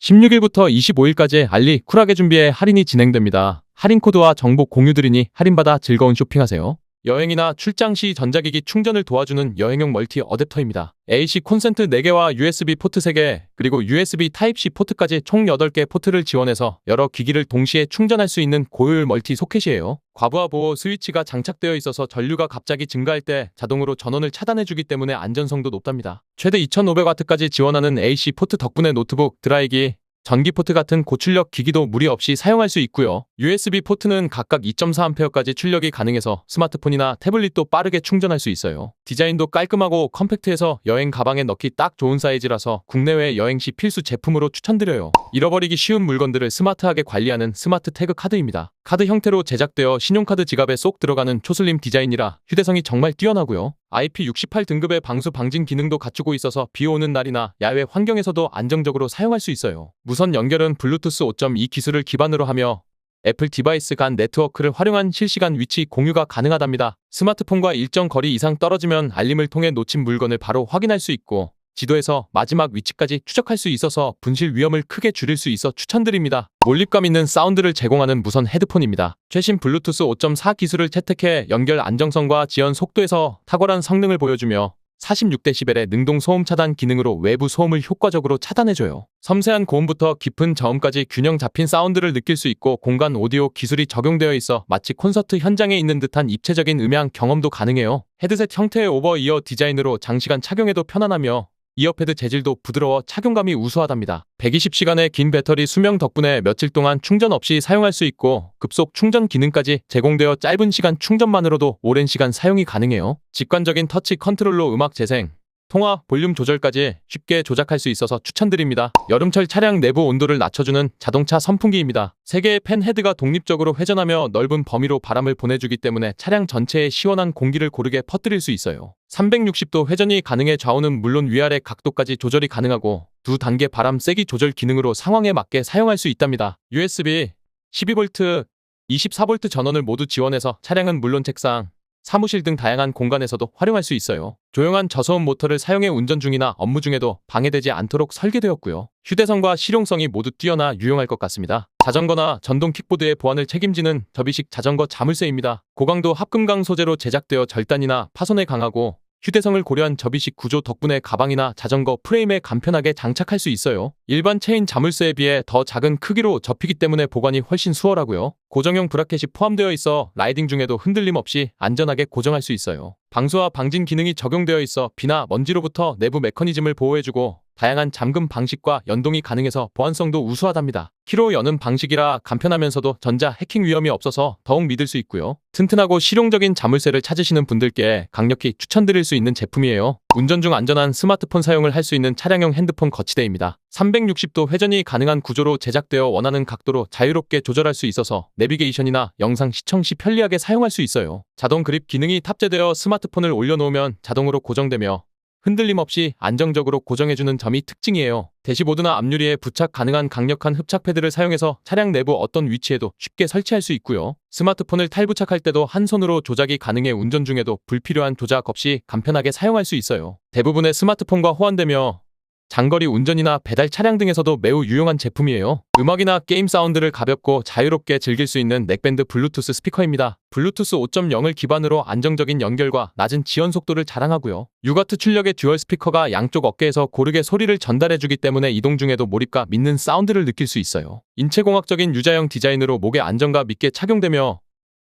16일부터 25일까지 알리 쿨하게 준비해 할인이 진행됩니다. 할인 코드와 정보 공유드리니 할인받아 즐거운 쇼핑하세요. 여행이나 출장 시 전자기기 충전을 도와주는 여행용 멀티 어댑터입니다. AC 콘센트 4개와 USB 포트 3개, 그리고 USB 타입C 포트까지 총 8개 포트를 지원해서 여러 기기를 동시에 충전할 수 있는 고효율 멀티 소켓이에요. 과부하 보호 스위치가 장착되어 있어서 전류가 갑자기 증가할 때 자동으로 전원을 차단해주기 때문에 안전성도 높답니다. 최대 2500W까지 지원하는 AC 포트 덕분에 노트북, 드라이기, 전기 포트 같은 고출력 기기도 무리 없이 사용할 수 있고요. USB 포트는 각각 2.4A까지 출력이 가능해서 스마트폰이나 태블릿도 빠르게 충전할 수 있어요. 디자인도 깔끔하고 컴팩트해서 여행 가방에 넣기 딱 좋은 사이즈라서 국내외 여행 시 필수 제품으로 추천드려요. 잃어버리기 쉬운 물건들을 스마트하게 관리하는 스마트 태그 카드입니다. 카드 형태로 제작되어 신용카드 지갑에 쏙 들어가는 초슬림 디자인이라 휴대성이 정말 뛰어나고요. IP68 등급의 방수 방진 기능도 갖추고 있어서 비 오는 날이나 야외 환경에서도 안정적으로 사용할 수 있어요. 무선 연결은 블루투스 5.2 기술을 기반으로 하며 애플 디바이스 간 네트워크를 활용한 실시간 위치 공유가 가능하답니다. 스마트폰과 일정 거리 이상 떨어지면 알림을 통해 놓친 물건을 바로 확인할 수 있고 지도에서 마지막 위치까지 추적할 수 있어서 분실 위험을 크게 줄일 수 있어 추천드립니다. 몰입감 있는 사운드를 제공하는 무선 헤드폰입니다. 최신 블루투스 5.4 기술을 채택해 연결 안정성과 지연 속도에서 탁월한 성능을 보여주며 46dB의 능동 소음 차단 기능으로 외부 소음을 효과적으로 차단해줘요. 섬세한 고음부터 깊은 저음까지 균형 잡힌 사운드를 느낄 수 있고 공간 오디오 기술이 적용되어 있어 마치 콘서트 현장에 있는 듯한 입체적인 음향 경험도 가능해요. 헤드셋 형태의 오버이어 디자인으로 장시간 착용해도 편안하며 이어패드 재질도 부드러워 착용감이 우수하답니다. 120시간의 긴 배터리 수명 덕분에 며칠 동안 충전 없이 사용할 수 있고 급속 충전 기능까지 제공되어 짧은 시간 충전만으로도 오랜 시간 사용이 가능해요. 직관적인 터치 컨트롤로 음악 재생, 통화, 볼륨 조절까지 쉽게 조작할 수 있어서 추천드립니다. 여름철 차량 내부 온도를 낮춰주는 자동차 선풍기입니다. 3개의 팬 헤드가 독립적으로 회전하며 넓은 범위로 바람을 보내주기 때문에 차량 전체에 시원한 공기를 고르게 퍼뜨릴 수 있어요. 360도 회전이 가능해 좌우는 물론 위아래 각도까지 조절이 가능하고 2단계 바람 세기 조절 기능으로 상황에 맞게 사용할 수 있답니다. USB, 12V, 24V 전원을 모두 지원해서 차량은 물론 책상, 사무실 등 다양한 공간에서도 활용할 수 있어요. 조용한 저소음 모터를 사용해 운전 중이나 업무 중에도 방해되지 않도록 설계되었고요. 휴대성과 실용성이 모두 뛰어나 유용할 것 같습니다. 자전거나 전동 킥보드의 보안을 책임지는 접이식 자전거 자물쇠입니다. 고강도 합금강 소재로 제작되어 절단이나 파손에 강하고 휴대성을 고려한 접이식 구조 덕분에 가방이나 자전거 프레임에 간편하게 장착할 수 있어요. 일반 체인 자물쇠에 비해 더 작은 크기로 접히기 때문에 보관이 훨씬 수월하고요. 고정형 브라켓이 포함되어 있어 라이딩 중에도 흔들림 없이 안전하게 고정할 수 있어요. 방수와 방진 기능이 적용되어 있어 비나 먼지로부터 내부 메커니즘을 보호해주고 다양한 잠금 방식과 연동이 가능해서 보안성도 우수하답니다. 키로 여는 방식이라 간편하면서도 전자 해킹 위험이 없어서 더욱 믿을 수 있고요. 튼튼하고 실용적인 자물쇠를 찾으시는 분들께 강력히 추천드릴 수 있는 제품이에요. 운전 중 안전한 스마트폰 사용을 할 수 있는 차량용 핸드폰 거치대입니다. 360도 회전이 가능한 구조로 제작되어 원하는 각도로 자유롭게 조절할 수 있어서 내비게이션이나 영상 시청 시 편리하게 사용할 수 있어요. 자동 그립 기능이 탑재되어 스마트폰을 올려놓으면 자동으로 고정되며 흔들림 없이 안정적으로 고정해주는 점이 특징이에요. 대시보드나 앞유리에 부착 가능한 강력한 흡착 패드를 사용해서 차량 내부 어떤 위치에도 쉽게 설치할 수 있고요. 스마트폰을 탈부착할 때도 한 손으로 조작이 가능해 운전 중에도 불필요한 조작 없이 간편하게 사용할 수 있어요. 대부분의 스마트폰과 호환되며 장거리 운전이나 배달 차량 등에서도 매우 유용한 제품이에요. 음악이나 게임 사운드를 가볍고 자유롭게 즐길 수 있는 넥밴드 블루투스 스피커입니다. 블루투스 5.0을 기반으로 안정적인 연결과 낮은 지연 속도를 자랑하고요. 6W 출력의 듀얼 스피커가 양쪽 어깨에서 고르게 소리를 전달해주기 때문에 이동 중에도 몰입감 있는 사운드를 느낄 수 있어요. 인체공학적인 유자형 디자인으로 목에 안정감 있게 착용되며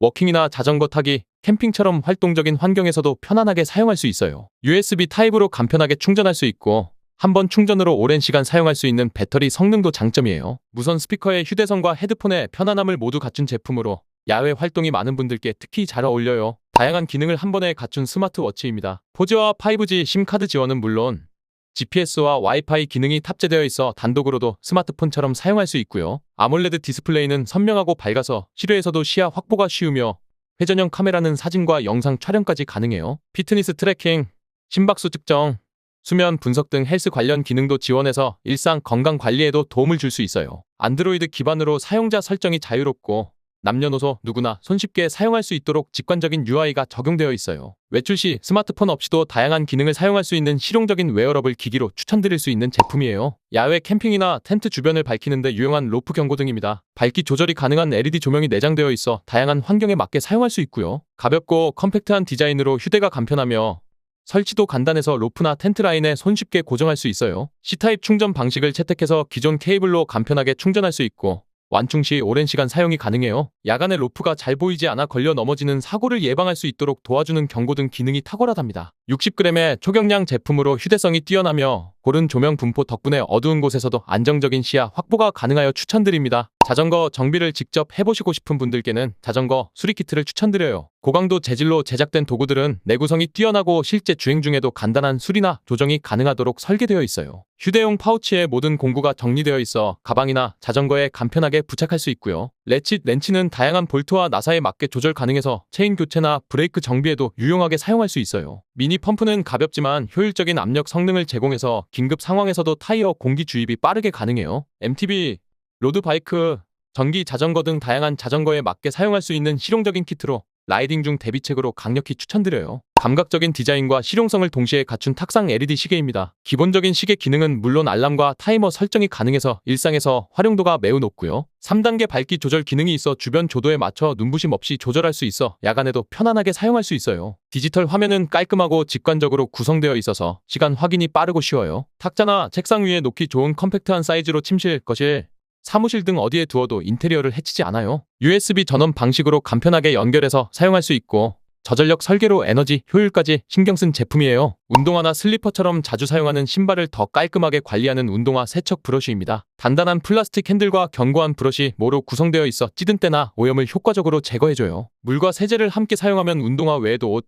워킹이나 자전거 타기, 캠핑처럼 활동적인 환경에서도 편안하게 사용할 수 있어요. USB 타입으로 간편하게 충전할 수 있고 한 번 충전으로 오랜 시간 사용할 수 있는 배터리 성능도 장점이에요. 무선 스피커의 휴대성과 헤드폰의 편안함을 모두 갖춘 제품으로 야외 활동이 많은 분들께 특히 잘 어울려요. 다양한 기능을 한 번에 갖춘 스마트워치입니다. 4G와 5G 심카드 지원은 물론 GPS와 와이파이 기능이 탑재되어 있어 단독으로도 스마트폰처럼 사용할 수 있고요. 아몰레드 디스플레이는 선명하고 밝아서 실외에서도 시야 확보가 쉬우며 회전형 카메라는 사진과 영상 촬영까지 가능해요. 피트니스 트래킹, 심박수 측정, 수면 분석 등 헬스 관련 기능도 지원해서 일상 건강 관리에도 도움을 줄 수 있어요. 안드로이드 기반으로 사용자 설정이 자유롭고 남녀노소 누구나 손쉽게 사용할 수 있도록 직관적인 UI가 적용되어 있어요. 외출 시 스마트폰 없이도 다양한 기능을 사용할 수 있는 실용적인 웨어러블 기기로 추천드릴 수 있는 제품이에요. 야외 캠핑이나 텐트 주변을 밝히는 데 유용한 로프 경고등입니다. 밝기 조절이 가능한 LED 조명이 내장되어 있어 다양한 환경에 맞게 사용할 수 있고요. 가볍고 컴팩트한 디자인으로 휴대가 간편하며 설치도 간단해서 로프나 텐트 라인에 손쉽게 고정할 수 있어요. C타입 충전 방식을 채택해서 기존 케이블로 간편하게 충전할 수 있고 완충 시 오랜 시간 사용이 가능해요. 야간에 로프가 잘 보이지 않아 걸려 넘어지는 사고를 예방할 수 있도록 도와주는 경고등 기능이 탁월하답니다. 60g의 초경량 제품으로 휴대성이 뛰어나며 고른 조명 분포 덕분에 어두운 곳에서도 안정적인 시야 확보가 가능하여 추천드립니다. 자전거 정비를 직접 해보시고 싶은 분들께는 자전거 수리키트를 추천드려요. 고강도 재질로 제작된 도구들은 내구성이 뛰어나고 실제 주행 중에도 간단한 수리나 조정이 가능하도록 설계되어 있어요. 휴대용 파우치에 모든 공구가 정리되어 있어 가방이나 자전거에 간편하게 부착할 수 있고요. 레칫 렌치는 다양한 볼트와 나사에 맞게 조절 가능해서 체인 교체나 브레이크 정비에도 유용하게 사용할 수 있어요. 미니 펌프는 가볍지만 효율적인 압력 성능을 제공해서 긴급 상황에서도 타이어 공기 주입이 빠르게 가능해요. MTB, 로드바이크, 전기 자전거 등 다양한 자전거에 맞게 사용할 수 있는 실용적인 키트로 라이딩 중 대비책으로 강력히 추천드려요. 감각적인 디자인과 실용성을 동시에 갖춘 탁상 LED 시계입니다. 기본적인 시계 기능은 물론 알람과 타이머 설정이 가능해서 일상에서 활용도가 매우 높고요. 3단계 밝기 조절 기능이 있어 주변 조도에 맞춰 눈부심 없이 조절할 수 있어 야간에도 편안하게 사용할 수 있어요. 디지털 화면은 깔끔하고 직관적으로 구성되어 있어서 시간 확인이 빠르고 쉬워요. 탁자나 책상 위에 놓기 좋은 컴팩트한 사이즈로 침실, 거실, 사무실 등 어디에 두어도 인테리어를 해치지 않아요. USB 전원 방식으로 간편하게 연결해서 사용할 수 있고 저전력 설계로 에너지 효율까지 신경 쓴 제품이에요. 운동화나 슬리퍼처럼 자주 사용하는 신발을 더 깔끔하게 관리하는 운동화 세척 브러쉬입니다. 단단한 플라스틱 핸들과 견고한 브러쉬 모로 구성되어 있어 찌든 때나 오염을 효과적으로 제거해줘요. 물과 세제를 함께 사용하면 운동화 외에도 옷,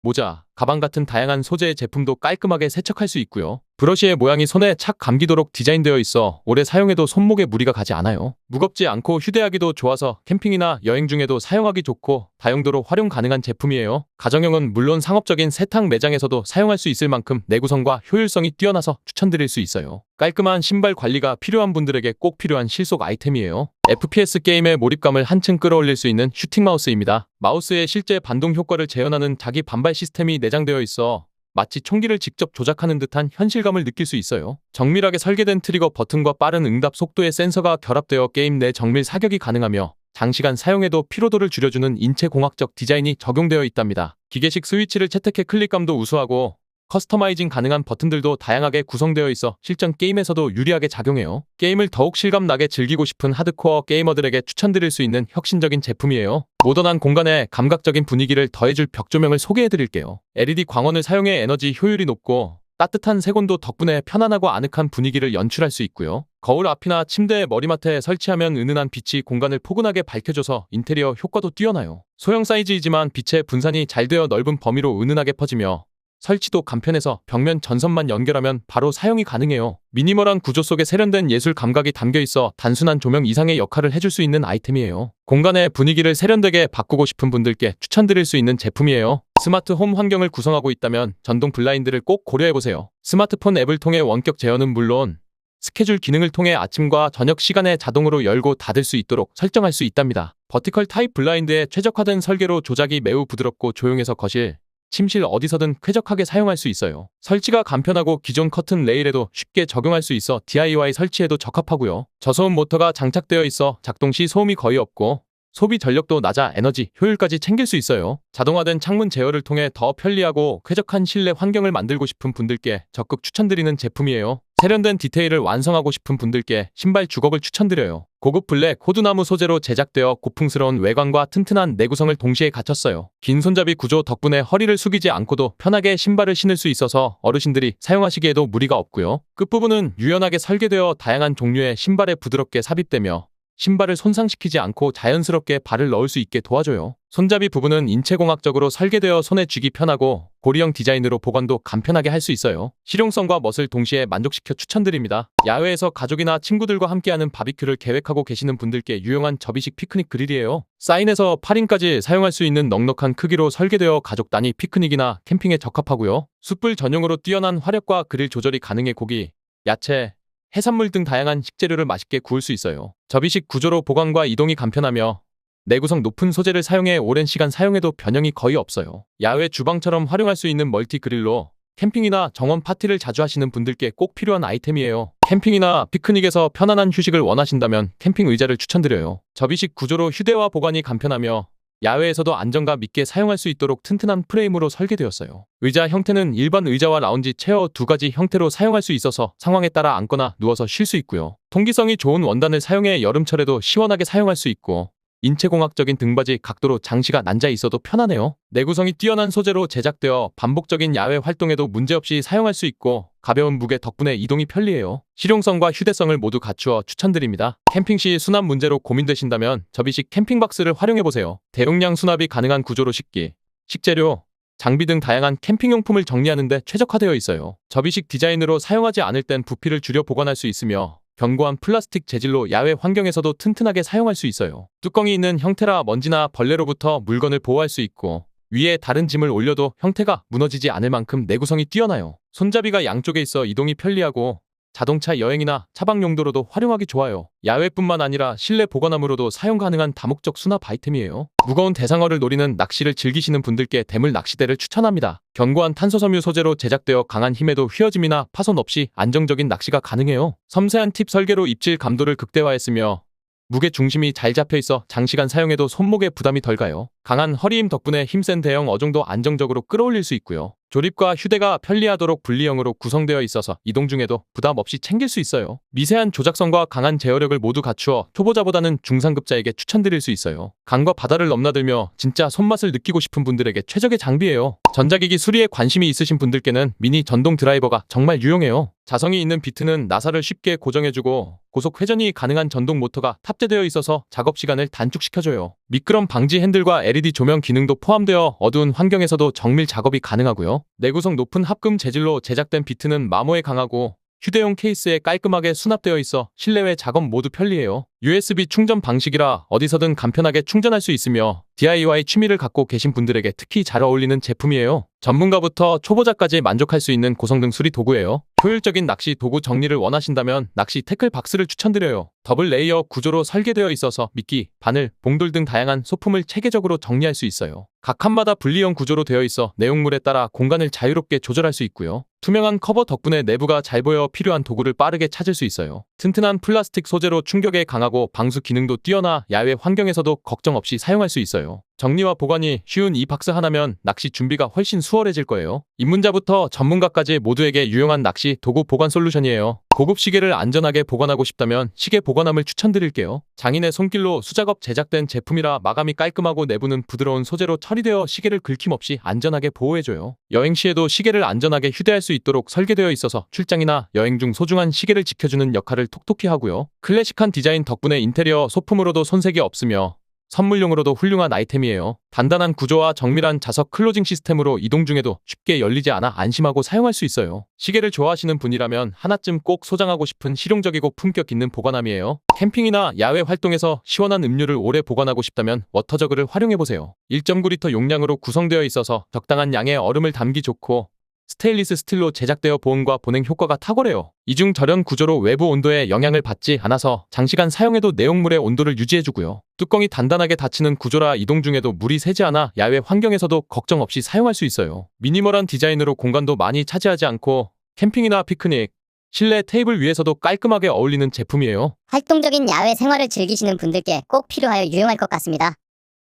모자, 가방 같은 다양한 소재의 제품도 깔끔하게 세척할 수 있고요. 브러쉬의 모양이 손에 착 감기도록 디자인되어 있어 오래 사용해도 손목에 무리가 가지 않아요. 무겁지 않고 휴대하기도 좋아서 캠핑이나 여행 중에도 사용하기 좋고 다용도로 활용 가능한 제품이에요. 가정용은 물론 상업적인 세탁 매장에서도 사용할 수 있을 만큼 내구성과 효율성이 뛰어나서 추천드릴 수 있어요. 깔끔한 신발 관리가 필요한 분들에게 꼭 필요한 실속 아이템이에요. FPS 게임의 몰입감을 한층 끌어올릴 수 있는 슈팅 마우스입니다. 마우스에 실제 반동 효과를 재현하는 자기 반발 시스템이 내장되어 있어 마치 총기를 직접 조작하는 듯한 현실감을 느낄 수 있어요. 정밀하게 설계된 트리거 버튼과 빠른 응답 속도의 센서가 결합되어 게임 내 정밀 사격이 가능하며 장시간 사용해도 피로도를 줄여주는 인체공학적 디자인이 적용되어 있답니다. 기계식 스위치를 채택해 클릭감도 우수하고 커스터마이징 가능한 버튼들도 다양하게 구성되어 있어 실전 게임에서도 유리하게 작용해요. 게임을 더욱 실감나게 즐기고 싶은 하드코어 게이머들에게 추천드릴 수 있는 혁신적인 제품이에요. 모던한 공간에 감각적인 분위기를 더해줄 벽 조명을 소개해드릴게요. LED 광원을 사용해 에너지 효율이 높고 따뜻한 색온도 덕분에 편안하고 아늑한 분위기를 연출할 수 있고요. 거울 앞이나 침대 머리맡에 설치하면 은은한 빛이 공간을 포근하게 밝혀줘서 인테리어 효과도 뛰어나요. 소형 사이즈이지만 빛의 분산이 잘 되어 넓은 범위로 은은하게 퍼지며 설치도 간편해서 벽면 전선만 연결하면 바로 사용이 가능해요. 미니멀한 구조 속에 세련된 예술 감각이 담겨있어 단순한 조명 이상의 역할을 해줄 수 있는 아이템이에요. 공간의 분위기를 세련되게 바꾸고 싶은 분들께 추천드릴 수 있는 제품이에요. 스마트 홈 환경을 구성하고 있다면 전동 블라인드를 꼭 고려해보세요. 스마트폰 앱을 통해 원격 제어는 물론 스케줄 기능을 통해 아침과 저녁 시간에 자동으로 열고 닫을 수 있도록 설정할 수 있답니다. 버티컬 타입 블라인드에 최적화된 설계로 조작이 매우 부드럽고 조용해서 거실, 침실 어디서든 쾌적하게 사용할 수 있어요. 설치가 간편하고 기존 커튼 레일에도 쉽게 적용할 수 있어 DIY 설치에도 적합하고요. 저소음 모터가 장착되어 있어 작동 시 소음이 거의 없고 소비 전력도 낮아 에너지 효율까지 챙길 수 있어요. 자동화된 창문 제어를 통해 더 편리하고 쾌적한 실내 환경을 만들고 싶은 분들께 적극 추천드리는 제품이에요. 세련된 디테일을 완성하고 싶은 분들께 신발 주걱을 추천드려요. 고급 블랙 호두나무 소재로 제작되어 고풍스러운 외관과 튼튼한 내구성을 동시에 갖췄어요. 긴 손잡이 구조 덕분에 허리를 숙이지 않고도 편하게 신발을 신을 수 있어서 어르신들이 사용하시기에도 무리가 없고요. 끝부분은 유연하게 설계되어 다양한 종류의 신발에 부드럽게 삽입되며 신발을 손상시키지 않고 자연스럽게 발을 넣을 수 있게 도와줘요. 손잡이 부분은 인체공학적으로 설계되어 손에 쥐기 편하고 고리형 디자인으로 보관도 간편하게 할 수 있어요. 실용성과 멋을 동시에 만족시켜 추천드립니다. 야외에서 가족이나 친구들과 함께하는 바비큐를 계획하고 계시는 분들께 유용한 접이식 피크닉 그릴이에요. 사인에서 8인까지 사용할 수 있는 넉넉한 크기로 설계되어 가족 단위 피크닉이나 캠핑에 적합하고요. 숯불 전용으로 뛰어난 화력과 그릴 조절이 가능해 고기, 야채, 해산물 등 다양한 식재료를 맛있게 구울 수 있어요. 접이식 구조로 보관과 이동이 간편하며 내구성 높은 소재를 사용해 오랜 시간 사용해도 변형이 거의 없어요. 야외 주방처럼 활용할 수 있는 멀티 그릴로 캠핑이나 정원 파티를 자주 하시는 분들께 꼭 필요한 아이템이에요. 캠핑이나 피크닉에서 편안한 휴식을 원하신다면 캠핑 의자를 추천드려요. 접이식 구조로 휴대와 보관이 간편하며 야외에서도 안정감 있게 사용할 수 있도록 튼튼한 프레임으로 설계되었어요. 의자 형태는 일반 의자와 라운지 체어 두 가지 형태로 사용할 수 있어서 상황에 따라 앉거나 누워서 쉴 수 있고요. 통기성이 좋은 원단을 사용해 여름철에도 시원하게 사용할 수 있고 인체공학적인 등받이 각도로 장시가 앉아 있어도 편하네요. 내구성이 뛰어난 소재로 제작되어 반복적인 야외 활동에도 문제없이 사용할 수 있고 가벼운 무게 덕분에 이동이 편리해요. 실용성과 휴대성을 모두 갖추어 추천드립니다. 캠핑 시 수납 문제로 고민되신다면 접이식 캠핑박스를 활용해보세요. 대용량 수납이 가능한 구조로 식기, 식재료, 장비 등 다양한 캠핑용품을 정리하는 데 최적화되어 있어요. 접이식 디자인으로 사용하지 않을 땐 부피를 줄여 보관할 수 있으며 견고한 플라스틱 재질로 야외 환경에서도 튼튼하게 사용할 수 있어요. 뚜껑이 있는 형태라 먼지나 벌레로부터 물건을 보호할 수 있고 위에 다른 짐을 올려도 형태가 무너지지 않을 만큼 내구성이 뛰어나요. 손잡이가 양쪽에 있어 이동이 편리하고 자동차 여행이나 차박 용도로도 활용하기 좋아요. 야외뿐만 아니라 실내 보관함으로도 사용 가능한 다목적 수납 아이템이에요. 무거운 대상어를 노리는 낚시를 즐기시는 분들께 대물 낚시대를 추천합니다. 견고한 탄소섬유 소재로 제작되어 강한 힘에도 휘어짐이나 파손 없이 안정적인 낚시가 가능해요. 섬세한 팁 설계로 입질 감도를 극대화했으며 무게 중심이 잘 잡혀 있어 장시간 사용해도 손목에 부담이 덜 가요. 강한 허리힘 덕분에 힘센 대형 어종도 안정적으로 끌어올릴 수 있고요. 조립과 휴대가 편리하도록 분리형으로 구성되어 있어서 이동 중에도 부담 없이 챙길 수 있어요. 미세한 조작성과 강한 제어력을 모두 갖추어 초보자보다는 중상급자에게 추천드릴 수 있어요. 강과 바다를 넘나들며 진짜 손맛을 느끼고 싶은 분들에게 최적의 장비예요. 전자기기 수리에 관심이 있으신 분들께는 미니 전동 드라이버가 정말 유용해요. 자성이 있는 비트는 나사를 쉽게 고정해주고 고속 회전이 가능한 전동 모터가 탑재되어 있어서 작업 시간을 단축시켜줘요. 미끄럼 방지 핸들과 LED 조명 기능도 포함되어 어두운 환경에서도 정밀 작업이 가능하고요. 내구성 높은 합금 재질로 제작된 비트는 마모에 강하고 휴대용 케이스에 깔끔하게 수납되어 있어 실내외 작업 모두 편리해요. USB 충전 방식이라 어디서든 간편하게 충전할 수 있으며 DIY 취미를 갖고 계신 분들에게 특히 잘 어울리는 제품이에요. 전문가부터 초보자까지 만족할 수 있는 고성능 수리 도구예요. 효율적인 낚시 도구 정리를 원하신다면 낚시 태클 박스를 추천드려요. 더블 레이어 구조로 설계되어 있어서 미끼, 바늘, 봉돌 등 다양한 소품을 체계적으로 정리할 수 있어요. 각 칸마다 분리형 구조로 되어 있어 내용물에 따라 공간을 자유롭게 조절할 수 있고요. 투명한 커버 덕분에 내부가 잘 보여 필요한 도구를 빠르게 찾을 수 있어요. 튼튼한 플라스틱 소재로 충격에 강하고 방수 기능도 뛰어나 야외 환경에서도 걱정 없이 사용할 수 있어요. 정리와 보관이 쉬운 이 박스 하나면 낚시 준비가 훨씬 수월해질 거예요. 입문자부터 전문가까지 모두에게 유용한 낚시 도구 보관 솔루션이에요. 고급 시계를 안전하게 보관하고 싶다면 시계 보관함을 추천드릴게요. 장인의 손길로 수작업 제작된 제품이라 마감이 깔끔하고 내부는 부드러운 소재로 처리되어 시계를 긁힘없이 안전하게 보호해줘요. 여행 시에도 시계를 안전하게 휴대할 수 있도록 설계되어 있어서 출장이나 여행 중 소중한 시계를 지켜주는 역할을 톡톡히 하고요. 클래식한 디자인 덕분에 인테리어 소품으로도 손색이 없으며 선물용으로도 훌륭한 아이템이에요. 단단한 구조와 정밀한 자석 클로징 시스템으로 이동 중에도 쉽게 열리지 않아 안심하고 사용할 수 있어요. 시계를 좋아하시는 분이라면 하나쯤 꼭 소장하고 싶은 실용적이고 품격 있는 보관함이에요. 캠핑이나 야외 활동에서 시원한 음료를 오래 보관하고 싶다면 워터저그를 활용해보세요. 1.9리터 용량으로 구성되어 있어서 적당한 양의 얼음을 담기 좋고 스테인리스 스틸로 제작되어 보온과 보냉 효과가 탁월해요. 이중 절연 구조로 외부 온도에 영향을 받지 않아서 장시간 사용해도 내용물의 온도를 유지해주고요. 뚜껑이 단단하게 닫히는 구조라 이동 중에도 물이 새지 않아 야외 환경에서도 걱정 없이 사용할 수 있어요. 미니멀한 디자인으로 공간도 많이 차지하지 않고 캠핑이나 피크닉, 실내 테이블 위에서도 깔끔하게 어울리는 제품이에요. 활동적인 야외 생활을 즐기시는 분들께 꼭 필요하여 유용할 것 같습니다.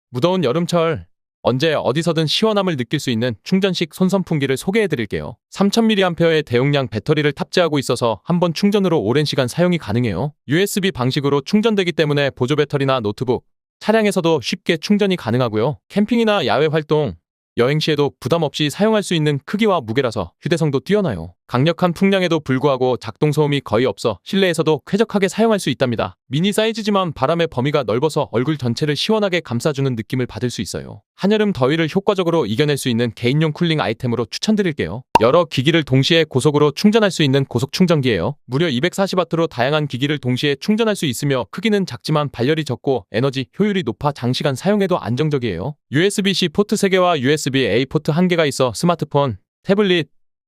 무더운 여름철 언제 어디서든 시원함을 느낄 수 있는 충전식 손선풍기를 소개해드릴게요. 3000mAh의 대용량 배터리를 탑재하고 있어서 한 번 충전으로 오랜 시간 사용이 가능해요. USB 방식으로 충전되기 때문에 보조 배터리나 노트북, 차량에서도 쉽게 충전이 가능하고요. 캠핑이나 야외 활동, 여행 시에도 부담 없이 사용할 수 있는 크기와 무게라서 휴대성도 뛰어나요. 강력한 풍량에도 불구하고 작동 소음이 거의 없어 실내에서도 쾌적하게 사용할 수 있답니다. 미니 사이즈지만 바람의 범위가 넓어서 얼굴 전체를 시원하게 감싸주는 느낌을 받을 수 있어요. 한여름 더위를 효과적으로 이겨낼 수 있는 개인용 쿨링 아이템으로 추천드릴게요. 여러 기기를 동시에 고속으로 충전할 수 있는 고속 충전기예요. 무려 240W로 다양한 기기를 동시에 충전할 수 있으며 크기는 작지만 발열이 적고 에너지 효율이 높아 장시간 사용해도 안정적이에요. USB-C 포트 3개와 USB-A 포트 1개가 있어 스마트폰, 태블릿,